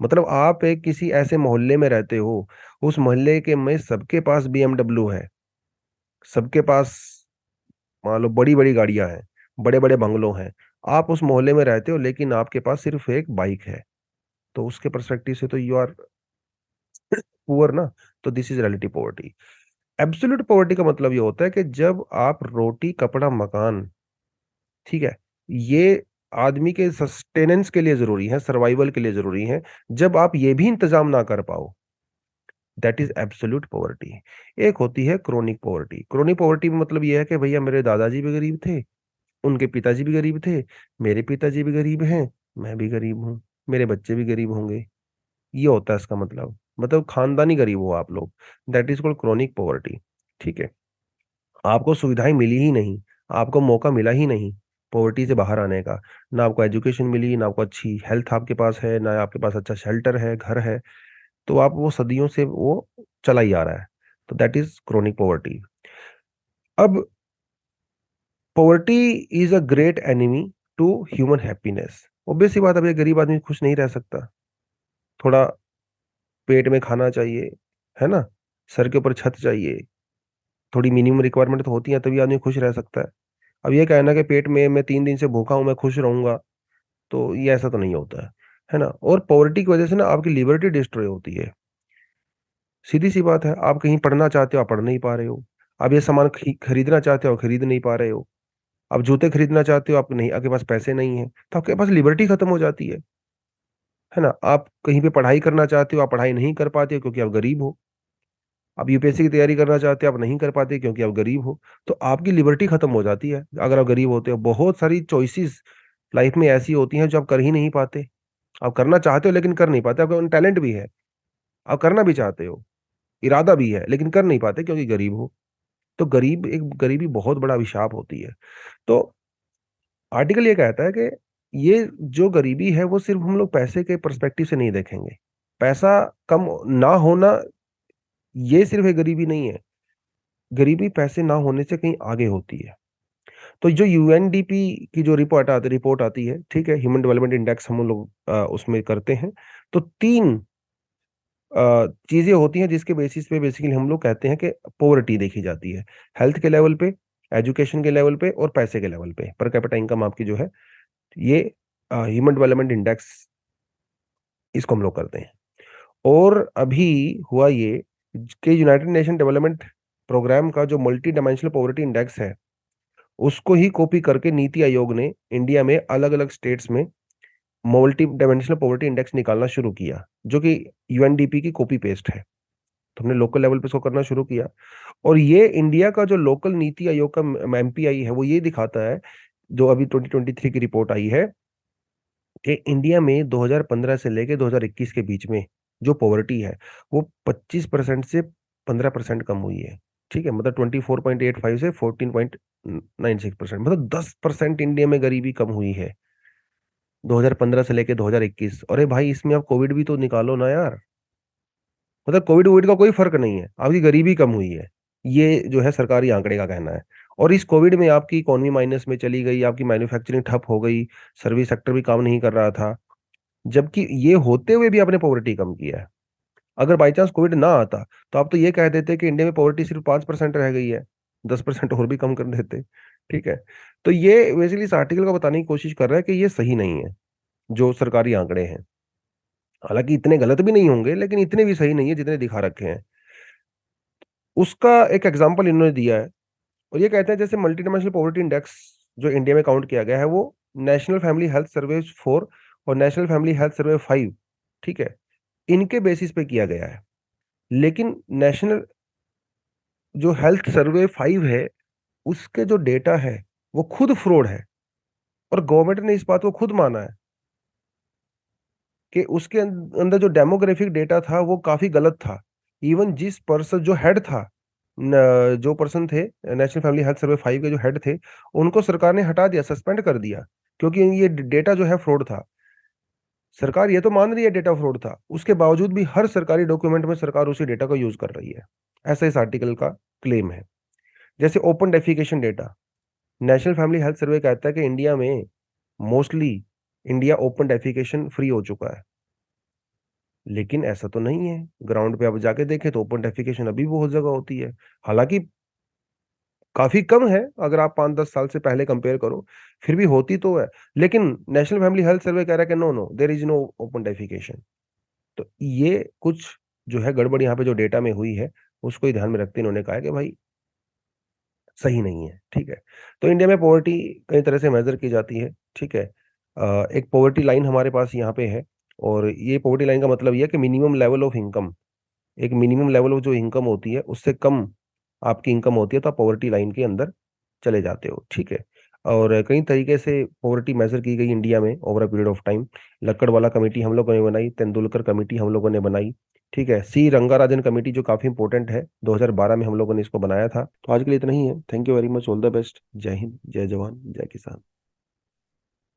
मतलब आप एक किसी ऐसे मोहल्ले में रहते हो, उस मोहल्ले के में सबके पास बीएमडब्ल्यू है, सबके पास मान लो बड़ी बड़ी गाड़ियां हैं, बड़े बड़े बंगलों हैं। आप उस मोहल्ले में रहते हो लेकिन आपके पास सिर्फ एक बाइक है। तो उसके परस्पेक्टिव से तो यू आर पुअर ना, तो this is relative poverty. Absolute poverty का मतलब ये होता है कि जब आप रोटी कपड़ा मकान, ठीक है, ये आदमी के सस्टेनेंस के लिए जरूरी है, सर्वाइवल के लिए जरूरी है, जब आप ये भी इंतजाम ना कर पाओ, दैट इज एब्सोल्यूट पॉवर्टी। एक होती है क्रोनिक पॉवर्टी। क्रोनिक पॉवर्टी में मतलब ये है कि भैया मेरे दादाजी भी गरीब थे, उनके पिताजी भी गरीब थे, मेरे पिताजी भी गरीब हैं, मैं भी गरीब हूँ, मेरे बच्चे भी गरीब होंगे। ये होता है इसका मतलब खानदानी गरीब हो आप लोग, that is called chronic poverty. ठीक है, आपको सुविधाएं मिली ही नहीं, आपको मौका मिला ही नहीं पॉवर्टी से बाहर आने का, ना आपको एजुकेशन मिली, ना आपको अच्छी हेल्थ आपके पास है, ना आपके पास अच्छा शेल्टर है, घर है, तो आप वो सदियों से वो चला ही आ रहा है, तो दैट इज क्रोनिक पॉवर्टी। अब poverty is a great enemy to human happiness. Obvious सी बात, अब ये गरीब आदमी खुश नहीं रह सकता, थोड़ा पेट में खाना चाहिए, है ना, सर के ऊपर छत चाहिए, थोड़ी मिनिमम रिक्वायरमेंट तो होती है, तभी आदमी खुश रह सकता है। अब ये कहना कि पेट में मैं 3 दिन से भूखा हूं मैं खुश रहूंगा, तो ये ऐसा तो नहीं होता है ना। और पॉवर्टी की वजह से ना आपकी लिबर्टी डिस्ट्रॉय होती है। सीधी सी बात है, आप कहीं पढ़ना चाहते हो, आप पढ़ नहीं पा रहे हो। आप ये सामान खरीदना चाहते हो, खरीद नहीं पा रहे हो। आप जूते खरीदना चाहते हो, आप नहीं, आपके पास पैसे नहीं है, तो आपके पास लिबर्टी खत्म हो जाती है ना। आप कहीं पे पढ़ाई करना चाहते हो, आप पढ़ाई नहीं कर पाते हो क्योंकि आप गरीब हो। आप यूपीएससी की तैयारी करना चाहते हो, आप नहीं कर पाते क्योंकि आप गरीब हो। तो आपकी लिबर्टी खत्म हो जाती है अगर आप गरीब होते हो। बहुत सारी चॉइसेस लाइफ में ऐसी होती हैं जो आप कर ही नहीं पाते। आप करना चाहते हो लेकिन कर नहीं पाते, आपका टैलेंट भी है, आप करना भी चाहते हो, इरादा भी है, लेकिन कर नहीं पाते क्योंकि गरीब हो। तो गरीबी बहुत बड़ा अभिशाप होती है। तो आर्टिकल ये कहता है कि ये जो गरीबी है वो सिर्फ हम लोग पैसे के पर्सपेक्टिव से नहीं देखेंगे। पैसा कम ना होना ये सिर्फ एक गरीबी नहीं है, गरीबी पैसे ना होने से कहीं आगे होती है। तो जो यूएनडीपी की जो रिपोर्ट आती है, ठीक है, ह्यूमन डेवलपमेंट इंडेक्स हम लोग उसमें करते हैं, तो 3 चीजें होती हैं जिसके बेसिस पे बेसिकली हम लोग कहते हैं कि पोवर्टी देखी जाती है। हेल्थ के लेवल पे, एजुकेशन के लेवल पे और पैसे के लेवल पे, पर कैपिटा इनकम आपकी जो है, ये ह्यूमन डेवलपमेंट इंडेक्स, इसको हम लोग करते हैं। और अभी हुआ ये कि यूनाइटेड नेशन डेवलपमेंट प्रोग्राम का जो मल्टी डायमेंशनल पॉवर्टी इंडेक्स है, उसको ही कॉपी करके नीति आयोग ने इंडिया में अलग अलग स्टेट्स में मल्टी डायमेंशनल पॉवर्टी इंडेक्स निकालना शुरू किया, जो कि यूएनडीपी की कॉपी पेस्ट है। तो हमने लोकल लेवल पे इसको करना शुरू किया। और ये इंडिया का जो लोकल नीति आयोग का एमपीआई है, वो ये दिखाता है, जो अभी 2023 की रिपोर्ट आई है, कि इंडिया में 2015 से लेके 2021 के बीच में जो पॉवर्टी है वो 25% से 15% कम हुई है। ठीक है, मतलब 24.85 से 14.96%, मतलब 10% इंडिया में गरीबी कम हुई है 2015 से लेके 2021। अरे भाई, इसमें आप कोविड भी तो निकालो ना यार, मतलब कोविड वोविड का कोई फर्क नहीं है, आपकी गरीबी कम हुई है, ये जो है सरकारी आंकड़े का कहना है। और इस कोविड में आपकी इकोनॉमी माइनस में चली गई, आपकी मैन्युफैक्चरिंग ठप हो गई, सर्विस सेक्टर भी काम नहीं कर रहा था, जबकि ये होते हुए भी आपने पॉवर्टी कम किया है। अगर बाई चांस कोविड ना आता, तो आप तो ये कह देते कि इंडिया में पॉवर्टी सिर्फ 5% रह गई है, 10% और भी कम कर देते। ठीक है, तो ये बेसिकली इस आर्टिकल का बताने की कोशिश कर रहा है कि ये सही नहीं है जो सरकारी आंकड़े हैं। हालांकि इतने गलत भी नहीं होंगे, लेकिन इतने भी सही नहीं है जितने दिखा रखे हैं। उसका एक एग्जाम्पल इन्होंने दिया है, और ये कहते हैं जैसे मल्टी डायमेंशनल पॉवर्टी इंडेक्स जो इंडिया में काउंट किया गया है, वो नेशनल फैमिली हेल्थ सर्वे 4 और नेशनल फैमिली हेल्थ सर्वे 5, ठीक है, इनके बेसिस पे किया गया है। लेकिन नेशनल जो हेल्थ सर्वे 5 है, उसके जो डेटा है वो खुद फ्रॉड है, और गवर्नमेंट ने इस बात को खुद माना है कि उसके अंदर जो डेमोग्राफिक डेटा था वो काफी गलत था। इवन जिस पर्सन जो हेड था, जो पर्सन थे नेशनल फैमिली हेल्थ सर्वे 5 के जो हेड थे, उनको सरकार ने हटा दिया, सस्पेंड कर दिया, क्योंकि ये डेटा जो है फ्रॉड था। सरकार ये तो मान रही है डेटा फ्रॉड था, उसके बावजूद भी हर सरकारी डॉक्यूमेंट में सरकार उसी डेटा को यूज कर रही है। ऐसा इस आर्टिकल का क्लेम है। जैसे open defecation data, national family health survey कहता है कि इंडिया में mostly India open defecation free हो चुका है, लेकिन ऐसा तो नहीं है। ग्राउंड पे आप जाके देखें तो ओपन डेफिकेशन अभी बहुत जगह होती है, हालांकि काफी कम है अगर आप 5-10 साल से पहले कंपेयर करो, फिर भी होती तो है। लेकिन नेशनल फैमिली हेल्थ सर्वे कह रहा है कि no no, there is no open defecation. तो ये कुछ जो है गड़बड़ यहाँ पे जो डेटा में हुई है उसको ही ध्यान में रखते इन्होंने कहा है कि भाई सही नहीं है, ठीक है। तो इंडिया में पॉवर्टी कई तरह से मेजर की जाती है, ठीक है। एक पॉवर्टी लाइन हमारे पास यहाँ पे है, और ये पॉवर्टी लाइन का मतलब ये है कि मिनिमम लेवल ऑफ इनकम, एक मिनिमम लेवल ऑफ जो इनकम होती है उससे कम आपकी इनकम होती है तो आप पॉवर्टी लाइन के अंदर चले जाते हो, ठीक है। और कई तरीके से पॉवर्टी मेजर की गई इंडिया में over a period of time. Lakdawala committee हम लोगों ने बनाई, तेंदुलकर कमेटी हम लोगों ने बनाई, ठीक है। सी रंगाराजन कमेटी जो काफी इंपॉर्टेंट है, 2012 में हम लोगों ने इसको बनाया था। तो आज के लिए इतना ही है। Thank you very much, all the best. जय हिंद, जय जवान, जय किसान।